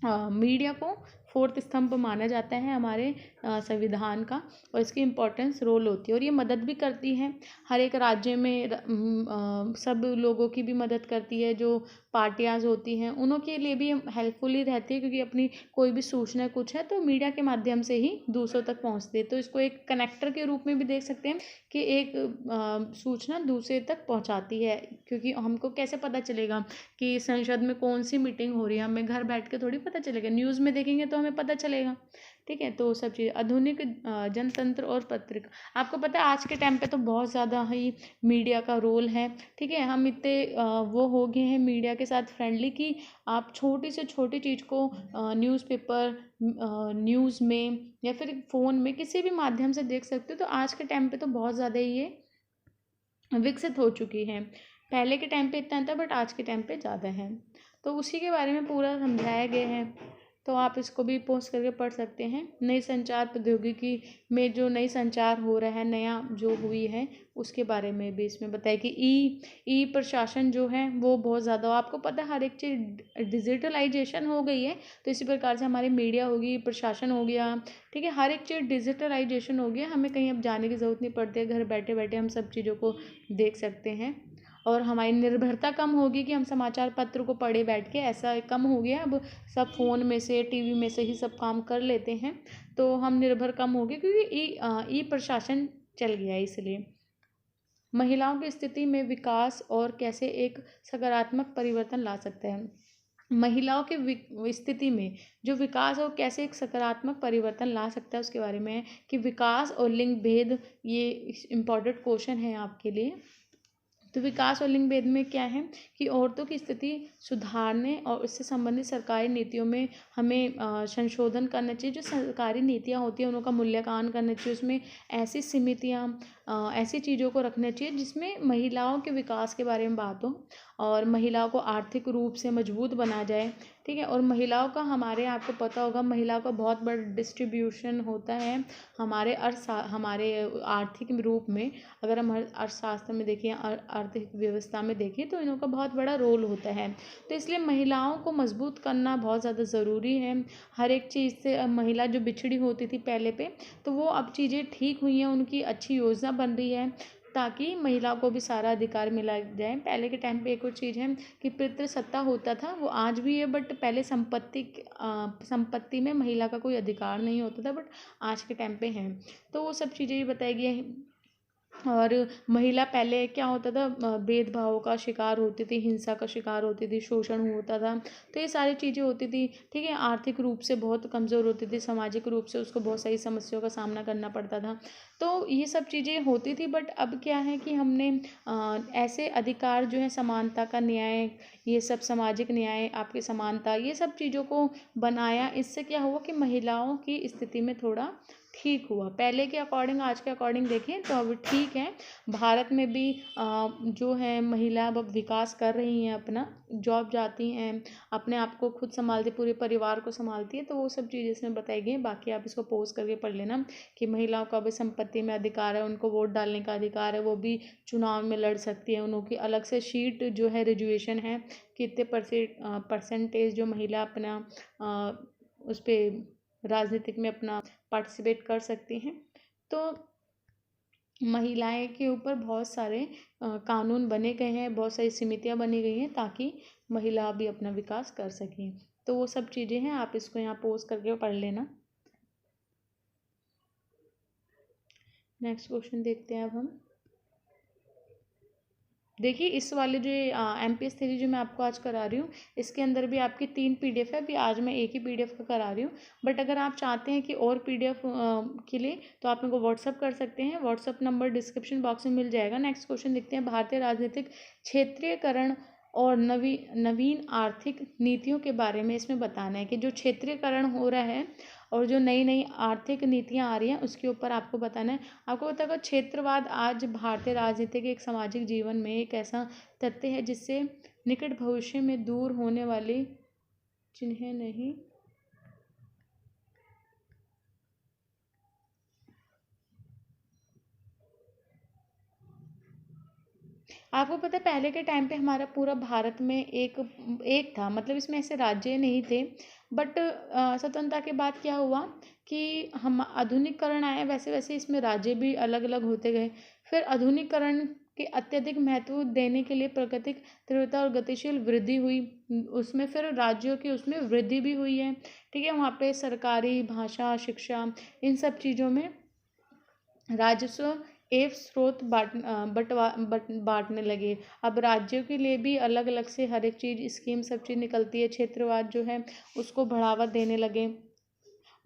मीडिया को फोर्थ स्तंभ माना जाता है हमारे संविधान का, और इसकी इम्पोर्टेंस रोल होती है और ये मदद भी करती है हर एक राज्य में। सब लोगों की भी मदद करती है, जो पार्टियाज होती हैं उन्हों के लिए भी हेल्पफुल ही रहती है, क्योंकि अपनी कोई भी सूचना कुछ है तो मीडिया के माध्यम से ही दूसरों तक पहुंचती है। तो इसको एक कनेक्टर के रूप में भी देख सकते हैं कि एक सूचना दूसरे तक पहुंचाती है, क्योंकि हमको कैसे पता चलेगा कि संसद में कौन सी मीटिंग हो रही है, हमें घर बैठ के थोड़ी पता चलेगा, न्यूज़ में देखेंगे तो हमें पता चलेगा। ठीक है, तो सब चीज़ आधुनिक जनतंत्र और पत्रिका, आपको पता है आज के टाइम पे तो बहुत ज़्यादा ही मीडिया का रोल है। ठीक है, हम इतने वो हो गए हैं मीडिया के साथ फ्रेंडली कि आप छोटी से छोटी चीज़ को न्यूज़पेपर, न्यूज़ में या फिर फ़ोन में किसी भी माध्यम से देख सकते हो। तो आज के टाइम पे तो बहुत ज़्यादा ही ये विकसित हो चुकी हैं। पहले के टाइम पे इतना नहीं था, बट आज के टाइम पे ज़्यादा है। तो उसी के बारे में पूरा समझाया गया है, तो आप इसको भी पोस्ट करके पढ़ सकते हैं। नई संचार प्रौद्योगिकी में जो नई संचार हो रहा है, नया जो हुई है उसके बारे में भी इसमें बताया कि ई प्रशासन जो है वो बहुत ज़्यादा, आपको पता है हर एक चीज़ डिजिटलाइजेशन हो गई है। तो इसी प्रकार से हमारी मीडिया होगी, प्रशासन हो गया, ठीक है, हर एक चीज़ डिजिटलाइजेशन हो गया, हमें कहीं अब जाने की ज़रूरत नहीं पड़ती है, घर बैठे बैठे हम सब चीज़ों को देख सकते हैं। और हमारी निर्भरता कम होगी कि हम समाचार पत्र को पढ़े बैठ के, ऐसा कम हो गया। अब सब फ़ोन में से, टीवी में से ही सब काम कर लेते हैं, तो हम निर्भर कम हो गए, क्योंकि ई प्रशासन चल गया है। इसलिए महिलाओं की स्थिति में विकास और कैसे एक सकारात्मक परिवर्तन ला सकते हैं। महिलाओं की स्थिति में जो विकास और कैसे एक सकारात्मक परिवर्तन ला सकता है उसके बारे में है कि विकास और लिंग भेद, ये इम्पोर्टेंट क्वेश्चन है आपके लिए। तो विकास और लिंग भेद में क्या है कि औरतों की स्थिति सुधारने और उससे संबंधित सरकारी नीतियों में हमें संशोधन करना चाहिए। जो सरकारी नीतियाँ होती हैं उनका मूल्यांकन करना चाहिए, उसमें ऐसी समितियाँ, ऐसी चीज़ों को रखना चाहिए जिसमें महिलाओं के विकास के बारे में बात हो और महिलाओं को आर्थिक रूप से मजबूत बना जाए। ठीक है, और महिलाओं का, हमारे आपको पता होगा महिलाओं का बहुत बड़ा डिस्ट्रीब्यूशन होता है हमारे आर्थिक रूप में। अगर हम अर्थशास्त्र में देखें, आर्थिक व्यवस्था में देखें, तो इनका बहुत बड़ा रोल होता है। तो इसलिए महिलाओं को मजबूत करना बहुत ज़्यादा ज़रूरी है। हर एक चीज़ से महिला जो बिछड़ी होती थी पहले पे, तो वो अब चीज़ें ठीक हुई हैं, उनकी अच्छी योजना बन रही है ताकि महिला को भी सारा अधिकार मिला जाए। पहले के टाइम पे एक और चीज़ है कि पितृसत्ता होता था, वो आज भी है, बट पहले संपत्ति में महिला का कोई अधिकार नहीं होता था, बट आज के टाइम पे है। तो वो सब चीज़ें भी बताई गई हैं। और महिला पहले क्या होता था, भेदभाव का शिकार होती थी, हिंसा का शिकार होती थी, शोषण होता था, तो ये सारी चीज़ें होती थी। ठीक है, आर्थिक रूप से बहुत कमज़ोर होती थी, सामाजिक रूप से उसको बहुत सारी समस्याओं का सामना करना पड़ता था। तो ये सब चीज़ें होती थी, बट अब क्या है कि हमने ऐसे अधिकार जो है, समानता का न्याय, ये सब सामाजिक न्याय, आपकी समानता, ये सब चीज़ों को बनाया। इससे क्या हुआ कि महिलाओं की स्थिति में थोड़ा ठीक हुआ। पहले के अकॉर्डिंग, आज के अकॉर्डिंग देखें तो अब ठीक है। भारत में भी जो है महिला अब विकास कर रही हैं, अपना जॉब जाती हैं, अपने आप को खुद संभालती, पूरे परिवार को संभालती है। तो वो सब चीज़ इसमें बताई गई हैं। बाकी आप इसको पोस्ट करके पढ़ लेना कि महिलाओं का भी संपत्ति में अधिकार है, उनको वोट डालने का अधिकार है, वो भी चुनाव में लड़ सकती है। उनकी अलग से शीट जो है, रिजर्वेशन है, कितने परसेंटेज जो महिला अपना उस पर राजनीतिक में अपना पार्टिसिपेट कर सकती हैं। तो महिलाएं के ऊपर बहुत सारे कानून बने गए हैं, बहुत सारी समितियां बनी गई हैं ताकि महिला भी अपना विकास कर सकें। तो वो सब चीज़ें हैं, आप इसको यहाँ पोस्ट करके पढ़ लेना। नेक्स्ट क्वेश्चन देखते हैं अब हम। देखिए, इस वाले जो MPS 3 जो मैं आपको आज करा रही हूँ, इसके अंदर भी आपकी 3 PDF है। अभी आज मैं एक ही PDF का करा रही हूँ, बट अगर आप चाहते हैं कि और PDF के लिए, तो आप मेरे को व्हाट्सअप कर सकते हैं। व्हाट्सअप नंबर डिस्क्रिप्शन बॉक्स में मिल जाएगा। नेक्स्ट क्वेश्चन देखते हैं। भारतीय राजनीतिक क्षेत्रीयकरण और नवीन आर्थिक नीतियों के बारे में इसमें बताना है कि जो क्षेत्रीयकरण हो रहा है और जो नई नई आर्थिक नीतियाँ आ रही हैं उसके ऊपर आपको बताना है। आपको पता होगा, क्षेत्रवाद आज भारतीय राजनीति के एक सामाजिक जीवन में एक ऐसा तथ्य है जिससे निकट भविष्य में दूर होने वाली, जिन्हें नहीं, आपको पता है पहले के टाइम पे हमारा पूरा भारत में एक एक था, मतलब इसमें ऐसे राज्य नहीं थे, बट स्वतंत्रता के बाद क्या हुआ कि हम आधुनिकीकरण आया, वैसे वैसे इसमें राज्य भी अलग अलग होते गए। फिर आधुनिकीकरण के अत्यधिक महत्व देने के लिए प्राकृतिक तीव्रता और गतिशील वृद्धि हुई, उसमें फिर राज्यों की उसमें वृद्धि भी हुई है। ठीक है, वहाँ पे सरकारी भाषा, शिक्षा, इन सब चीज़ों में राजस्व एवं स्रोत बांटने लगे। अब राज्यों के लिए भी अलग अलग से हर एक चीज़ स्कीम सब चीज़ निकलती है। क्षेत्रवाद जो है उसको बढ़ावा देने लगे।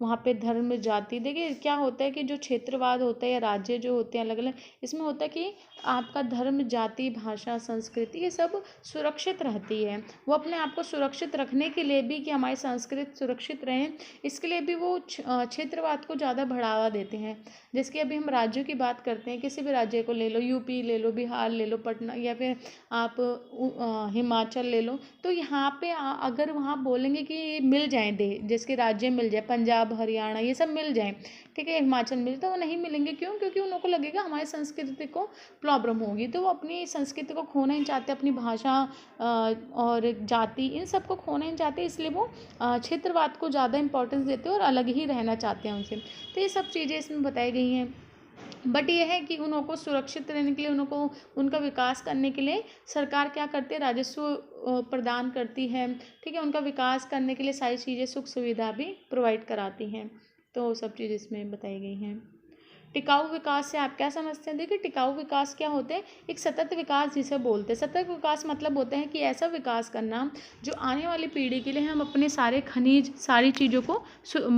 वहाँ पे धर्म, जाति, देखिए क्या होता है कि जो क्षेत्रवाद होता है या राज्य जो होते हैं अलग अलग, इसमें होता है कि आपका धर्म, जाति, भाषा, संस्कृति ये सब सुरक्षित रहती है। वो अपने आप को सुरक्षित रखने के लिए भी, कि हमारी संस्कृति सुरक्षित रहें, इसके लिए भी वो क्षेत्रवाद को ज़्यादा बढ़ावा देते हैं। जैसे कि अभी हम राज्यों की बात करते हैं, किसी भी राज्य को ले लो, यूपी ले लो, बिहार ले लो, पटना, या फिर आप हिमाचल ले लो, तो यहाँ पे अगर वहाँ बोलेंगे कि मिल जाए जिसके राज्य मिल जाए, पंजाब, हरियाणा ये सब मिल जाए, ठीक है, हिमाचल मिल, तो वो नहीं मिलेंगे। क्यों? क्योंकि उन लोगों को लगेगा हमारी संस्कृति को प्रॉब्लम होगी, तो वो अपनी संस्कृति को खोना ही चाहते, अपनी भाषा और जाति इन सब को खोना ही चाहते, इसलिए वो क्षेत्रवाद को ज़्यादा इंपॉर्टेंस देते हैं और अलग ही रहना चाहते हैं उनसे। तो ये सब चीज़ें इसमें बताई गई हैं। बट ये है कि उन को सुरक्षित रहने के लिए, उनको उनका विकास करने के लिए सरकार क्या करती है, राजस्व प्रदान करती है। ठीक है, उनका विकास करने के लिए सारी चीज़ें, सुख सुविधा भी प्रोवाइड कराती हैं। तो सब चीज़ इसमें बताई गई हैं। टिकाऊ विकास से आप क्या समझते हैं? देखिए, टिकाऊ विकास क्या होते हैं, एक सतत विकास जिसे बोलते हैं। सतत विकास मतलब होता है कि ऐसा विकास करना जो आने वाली पीढ़ी के लिए हम अपने सारे खनिज, सारी चीज़ों को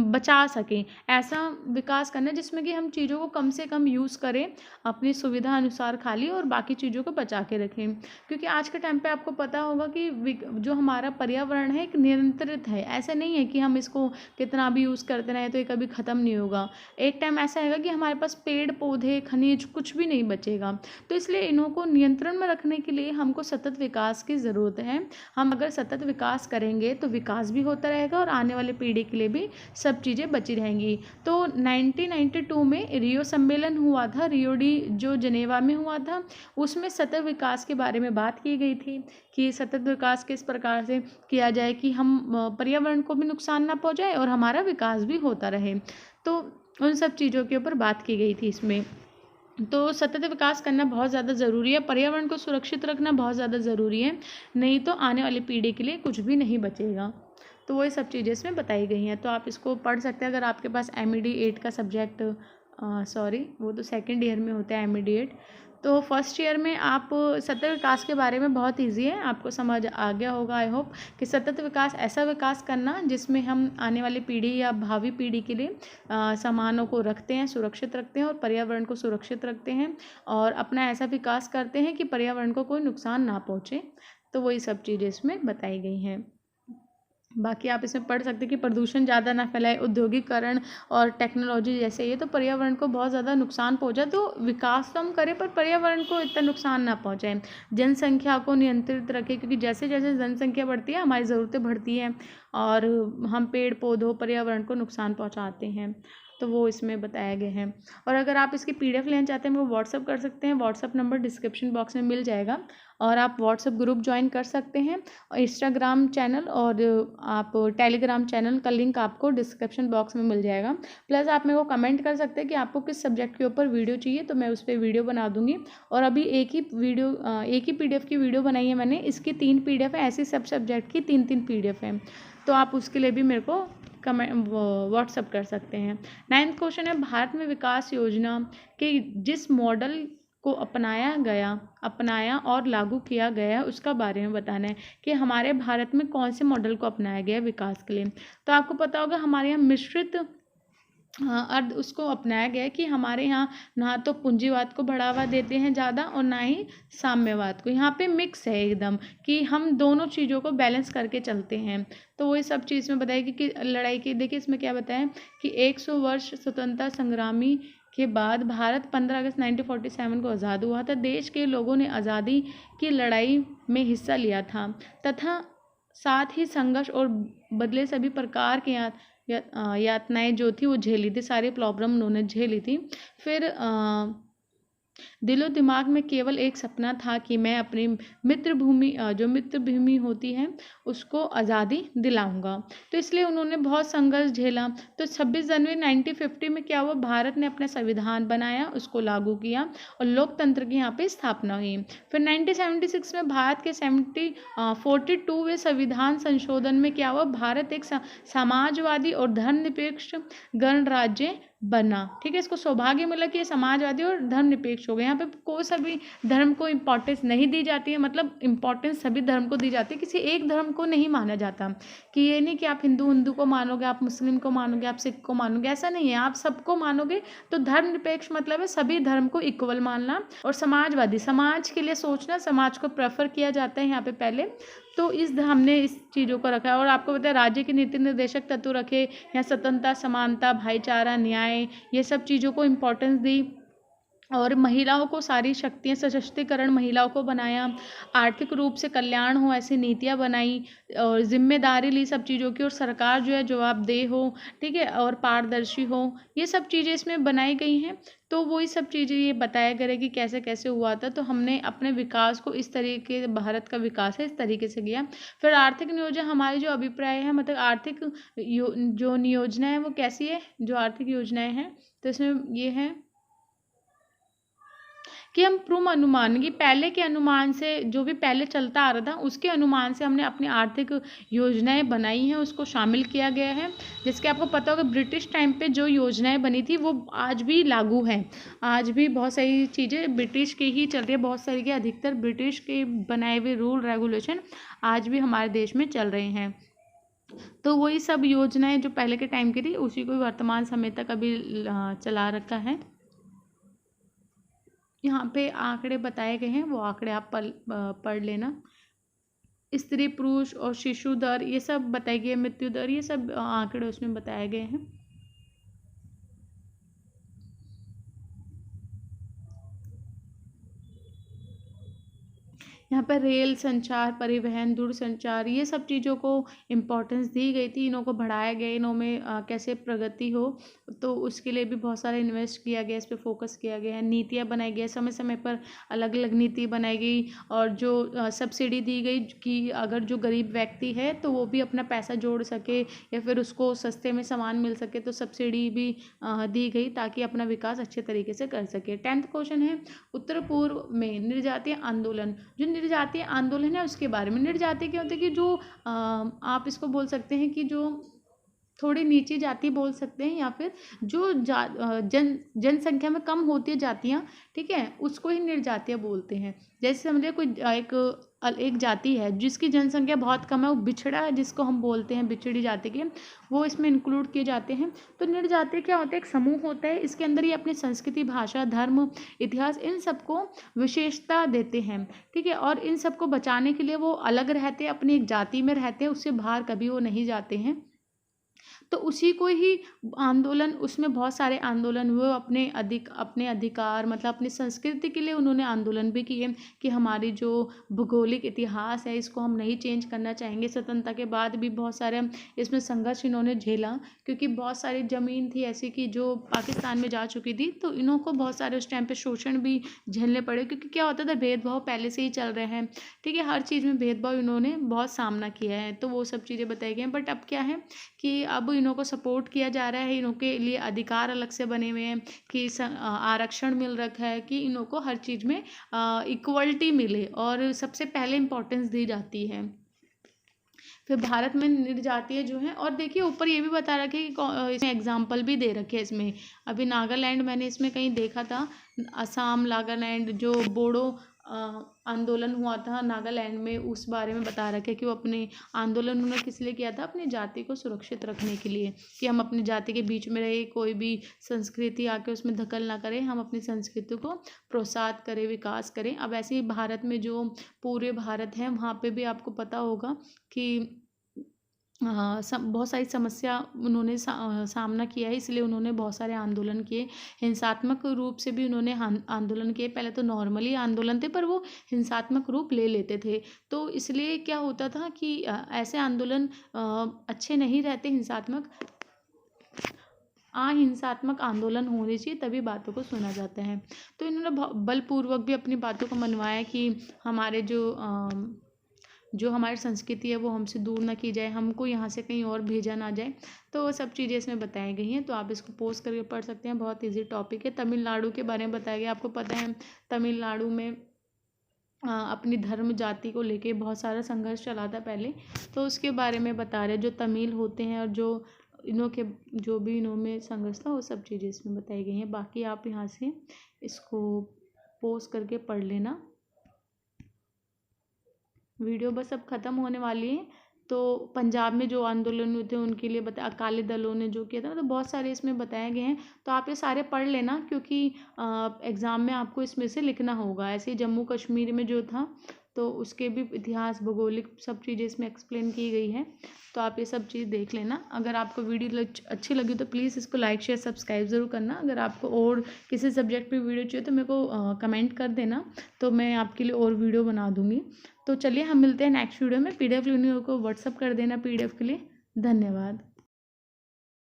बचा सकें। ऐसा विकास करना जिसमें कि हम चीज़ों को कम से कम यूज़ करें, अपनी सुविधा अनुसार खाली, और बाकी चीज़ों को बचा के रखें। क्योंकि आज के टाइम पे आपको पता होगा कि जो हमारा पर्यावरण है एक नियंत्रित है। ऐसा नहीं है कि हम इसको कितना भी यूज़ करते रहें तो ये कभी ख़त्म नहीं होगा। एक टाइम ऐसा आएगा कि हमारे पास पेड़ पौधे, खनिज कुछ भी नहीं बचेगा। तो इसलिए इन्हों को नियंत्रण में रखने के लिए हमको सतत विकास की ज़रूरत है। हम अगर सतत विकास करेंगे तो विकास भी होता रहेगा और आने वाली पीढ़ी के लिए भी सब चीज़ें बची रहेंगी। तो 1992 में रियो सम्मेलन हुआ था, रियो डी जो जनेवा में हुआ था, उसमें सतत विकास के बारे में बात की गई थी कि सतत विकास किस प्रकार से किया जाए कि हम पर्यावरण को भी नुकसान ना पहुंचाए और हमारा विकास भी होता रहे। तो उन सब चीज़ों के ऊपर बात की गई थी इसमें। तो सतत विकास करना बहुत ज़्यादा ज़रूरी है, पर्यावरण को सुरक्षित रखना बहुत ज़्यादा ज़रूरी है, नहीं तो आने वाली पीढ़ी के लिए कुछ भी नहीं बचेगा। तो वही सब चीज़ें इसमें बताई गई हैं, तो आप इसको पढ़ सकते हैं अगर आपके पास MED 8 का सब्जेक्ट, सॉरी वो तो सेकेंड ईयर में होता है MED 8। तो फर्स्ट ईयर में आप सतत विकास के बारे में बहुत ईजी है, आपको समझ आ गया होगा आई होप, कि सतत विकास ऐसा विकास करना जिसमें हम आने वाली पीढ़ी या भावी पीढ़ी के लिए सामानों को रखते हैं, सुरक्षित रखते हैं और पर्यावरण को सुरक्षित रखते हैं और अपना ऐसा विकास करते हैं कि पर्यावरण को कोई नुकसान ना पहुँचे। तो वही सब चीज़ें इसमें बताई गई हैं। बाकी आप इसमें पढ़ सकते हैं कि प्रदूषण ज़्यादा ना फैलाए, औद्योगिकरण और टेक्नोलॉजी जैसे ये तो पर्यावरण को बहुत ज़्यादा नुकसान पहुंचा, तो विकास तो हम करें पर पर्यावरण को इतना नुकसान ना पहुंचाएं। जनसंख्या को नियंत्रित रखें, क्योंकि जैसे जैसे जनसंख्या बढ़ती है हमारी ज़रूरतें बढ़ती हैं और हम पेड़ पौधों, पर्यावरण को नुकसान पहुँचाते हैं। तो वो इसमें बताया गया है। और अगर आप इसकी PDF लेना चाहते हैं वो व्हाट्सअप कर सकते हैं, व्हाट्सअप नंबर डिस्क्रिप्शन बॉक्स में मिल जाएगा और आप व्हाट्सअप ग्रुप ज्वाइन कर सकते हैं, और इंस्टाग्राम चैनल और आप टेलीग्राम चैनल का लिंक आपको डिस्क्रिप्शन बॉक्स में मिल जाएगा। प्लस आप मेरे को कमेंट कर सकते हैं कि आपको किस सब्जेक्ट के ऊपर वीडियो चाहिए, तो मैं उस पर वीडियो बना दूँगी। और अभी एक ही PDF की वीडियो बनाई है मैंने, इसकी 3 PDF है, ऐसे सब सब्जेक्ट की 3-3 PDF है, तो आप उसके लिए भी मेरे को व्हाट्सअप कर सकते हैं। 9th क्वेश्चन है, भारत में विकास योजना के जिस मॉडल को अपनाया और लागू किया गया उसका बारे में बताना है कि हमारे भारत में कौन से मॉडल को अपनाया गया विकास के लिए। तो आपको पता होगा हमारे यहाँ मिश्रित अर्थ उसको अपनाया गया है कि हमारे यहाँ ना तो पूंजीवाद को बढ़ावा देते हैं ज़्यादा और ना ही साम्यवाद को। यहाँ पे मिक्स है एकदम, कि हम दोनों चीज़ों को बैलेंस करके चलते हैं। तो वही सब चीज़ में बताएगी कि लड़ाई की, देखिए इसमें क्या बताया कि 100 वर्ष स्वतंत्रता संग्रामी के बाद भारत 15 अगस्त 1947 को आज़ाद हुआ था। देश के लोगों ने आज़ादी की लड़ाई में हिस्सा लिया था तथा साथ ही संघर्ष और बदले सभी प्रकार के यातनाएं जो थी वो झेली थी, सारी प्रॉब्लम उन्होंने झेली थी। फिर दिलो दिमाग में केवल एक सपना था कि मैं अपनी जो मित्र भूमि होती है उसको आज़ादी दिलाऊंगा। तो इसलिए उन्होंने बहुत संघर्ष झेला। तो 26 जनवरी 1950 में क्या हुआ, भारत ने अपना संविधान बनाया, उसको लागू किया और लोकतंत्र की यहाँ पे स्थापना हुई। फिर 1976 में भारत के 42वें संविधान संशोधन में क्या हुआ, भारत एक समाजवादी और धर्मनिरपेक्ष गणराज्य बना। ठीक है, इसको सौभाग्य मिला कि ये समाजवादी और धर्मनिरपेक्ष हो गए। यहाँ पे कोई सा भी धर्म को इम्पोर्टेंस नहीं दी जाती है, मतलब इम्पोर्टेंस सभी धर्म को दी जाती है, किसी एक धर्म को नहीं माना जाता। कि ये नहीं कि आप हिंदू को मानोगे, आप मुस्लिम को मानोगे, आप सिख को मानोगे, ऐसा नहीं है, आप सबको मानोगे। तो धर्मनिरपेक्ष मतलब है सभी धर्म को इक्वल मानना, और समाजवादी, समाज के लिए सोचना, समाज को प्रेफर किया जाता है यहाँ पे पहले। तो हमने इस चीज़ों को रखा है। और आपको पता है राज्य के नीति निर्देशक तत्व रखे, यहाँ स्वतंत्रता, समानता, भाईचारा, न्याय, ये सब चीज़ों को इम्पोर्टेंस दी। और महिलाओं को सारी शक्तियाँ, सशक्तिकरण महिलाओं को बनाया, आर्थिक रूप से कल्याण हो ऐसी नीतियाँ बनाई, और जिम्मेदारी ली सब चीज़ों की, और सरकार जो है जवाबदेह हो, ठीक है, और पारदर्शी हो, ये सब चीज़ें इसमें बनाई गई हैं। तो वही सब चीज़ें ये बताया गया है कि कैसे कैसे हुआ था। तो हमने अपने विकास को इस तरीके, भारत का विकास है इस तरीके से किया। फिर आर्थिक नियोजन, हमारे जो अभिप्राय है, मतलब आर्थिक जो नियोजना है वो कैसी है, जो आर्थिक योजनाएं हैं, तो इसमें ये है कि हम पूर्व अनुमान की पहले के अनुमान से, जो भी पहले चलता आ रहा था उसके अनुमान से हमने अपनी आर्थिक योजनाएं बनाई हैं, उसको शामिल किया गया है। जिसके आपको पता होगा ब्रिटिश टाइम पे जो योजनाएं बनी थी वो आज भी लागू हैं। आज भी बहुत सारी चीज़ें ब्रिटिश की ही चल रही है, बहुत सारी के अधिकतर ब्रिटिश के बनाए हुए रूल रेगुलेशन आज भी हमारे देश में चल रहे हैं। तो वही सब योजनाएं जो पहले के टाइम की थी उसी को वर्तमान समय तक अभी चला रखा है। यहाँ पे आंकड़े बताए गए हैं, वो आंकड़े आप पढ़ लेना। स्त्री पुरुष और शिशु दर ये सब बताई गई है, मृत्यु दर, ये सब आंकड़े उसमें बताए गए हैं। यहाँ पर रेल संचार, परिवहन, दूरसंचार, ये सब चीज़ों को इम्पोर्टेंस दी गई थी, इन्हों को बढ़ाया गया, इन्हों में कैसे प्रगति हो, तो उसके लिए भी बहुत सारा इन्वेस्ट किया गया, इस पर फोकस किया गया है। नीतियाँ बनाई गई, समय समय पर अलग अलग नीति बनाई गई, और जो सब्सिडी दी गई कि अगर जो गरीब व्यक्ति है तो वो भी अपना पैसा जोड़ सके या फिर उसको सस्ते में सामान मिल सके, तो सब्सिडी भी दी गई ताकि अपना विकास अच्छे तरीके से कर सके। 10th क्वेश्चन है, उत्तर पूर्व में निर्जातीय आंदोलन, जो निर्जातीय आंदोलन है उसके बारे में। निर्जातीय क्या होता है कि जो आप इसको बोल सकते हैं कि जो थोड़ी नीची जाति बोल सकते हैं, या फिर जो जनसंख्या में कम होती है जातियाँ, ठीक है, उसको ही निर्जातीय बोलते हैं। जैसे समझिए कोई एक जाति है जिसकी जनसंख्या बहुत कम है, वो बिछड़ा है जिसको हम बोलते हैं बिछड़ी जाति के, वो इसमें इंक्लूड किए जाते हैं। तो निर्जातीय क्या होता है, एक समूह होता है, इसके अंदर ही अपनी संस्कृति, भाषा, धर्म, इतिहास, इन सबको विशेषता देते हैं, ठीक है, और इन सबको बचाने के लिए वो अलग रहते हैं, अपनी एक जाति में रहते हैं, उससे बाहर कभी वो नहीं जाते हैं। तो उसी को ही आंदोलन, उसमें बहुत सारे आंदोलन हुए, अपने अधिकार, मतलब अपनी संस्कृति के लिए उन्होंने आंदोलन भी किए कि हमारी जो भूगोलिक इतिहास है इसको हम नहीं चेंज करना चाहेंगे। स्वतंत्रता के बाद भी बहुत सारे इसमें संघर्ष इन्होंने झेला, क्योंकि बहुत सारी ज़मीन थी ऐसी कि जो पाकिस्तान में जा चुकी थी, तो इन्हों को बहुत सारे उस टाइम पे शोषण भी झेलने पड़े, क्योंकि क्या होता था, भेदभाव पहले से ही चल रहे हैं, ठीक है, हर चीज़ में भेदभाव इन्होंने बहुत सामना किया है। तो वो सब चीज़ें बताई गई हैं। बट अब क्या है कि अब इन्हों को सपोर्ट किया जा रहा है, इन्हों के लिए अधिकार अलग से बने हुए हैं कि आरक्षण मिल रखा है कि इन्हों को हर चीज़ में इक्वलिटी मिले, और सबसे पहले इम्पोर्टेंस दी जाती है। फिर भारत में निर्जातीय जो है, और देखिए ऊपर ये भी बता रखे कि इसमें एग्जाम्पल भी दे रखे हैं इसमें। अभी नागालैंड मैंने इसमें कहीं देखा था, असम, नागालैंड, जो बोडो आंदोलन हुआ था नागालैंड में, उस बारे में बता रखे कि वो अपने आंदोलन उन्होंने किस लिए किया था, अपनी जाति को सुरक्षित रखने के लिए, कि हम अपनी जाति के बीच में रहे, कोई भी संस्कृति आके उसमें दखल ना करें, हम अपनी संस्कृति को प्रोत्साहित करें, विकास करें। अब ऐसे ही भारत में जो पूरे भारत है वहाँ पे भी आपको पता होगा कि बहुत सारी समस्या उन्होंने सामना किया है, इसलिए उन्होंने बहुत सारे आंदोलन किए, हिंसात्मक रूप से भी उन्होंने आंदोलन किए। पहले तो नॉर्मली आंदोलन थे, पर वो हिंसात्मक रूप ले लेते थे। तो इसलिए क्या होता था कि ऐसे आंदोलन अच्छे नहीं रहते, हिंसात्मक। अहिंसात्मक आंदोलन होने चाहिए, तभी बातों को सुना जाता है। तो इन्होंने बलपूर्वक भी अपनी बातों को मनवाया कि हमारे जो हमारी संस्कृति है वो हमसे दूर ना की जाए, हमको यहाँ से कहीं और भेजा ना जाए। तो वो सब चीज़ें इसमें बताई गई हैं, तो आप इसको पॉज़ करके पढ़ सकते हैं। बहुत ईजी टॉपिक है। तमिलनाडु के बारे में बताया गया। आपको पता है तमिलनाडु में अपनी धर्म जाति को लेके बहुत सारा संघर्ष चला था पहले, तो उसके बारे में बता रहे जो तमिल होते हैं और जो भी इनमें संघर्ष था, वो सब चीज़ें इसमें बताई गई हैं। बाकी आप यहाँ से इसको पॉज़ करके पढ़ लेना। वीडियो बस अब ख़त्म होने वाली है। तो पंजाब में जो आंदोलन हुए थे उनके लिए बता, अकाली दलों ने जो किया था, मतलब बहुत सारे इसमें बताए गए हैं। तो आप ये सारे पढ़ लेना, क्योंकि एग्ज़ाम में आपको इसमें से लिखना होगा। ऐसे ही जम्मू कश्मीर में जो था, तो उसके भी इतिहास, भौगोलिक सब चीज़ें इसमें एक्सप्लेन की गई है। तो आप ये सब चीज़ देख लेना। अगर आपको वीडियो अच्छी लगी तो प्लीज़ इसको लाइक शेयर सब्सक्राइब ज़रूर करना। अगर आपको और किसी सब्जेक्ट पे वीडियो चाहिए तो मेरे को कमेंट कर देना, तो मैं आपके लिए और वीडियो बना दूँगी। तो चलिए हम मिलते हैं नेक्स्ट वीडियो में। PDF लिंक को व्हाट्सअप कर देना PDF के लिए। धन्यवाद।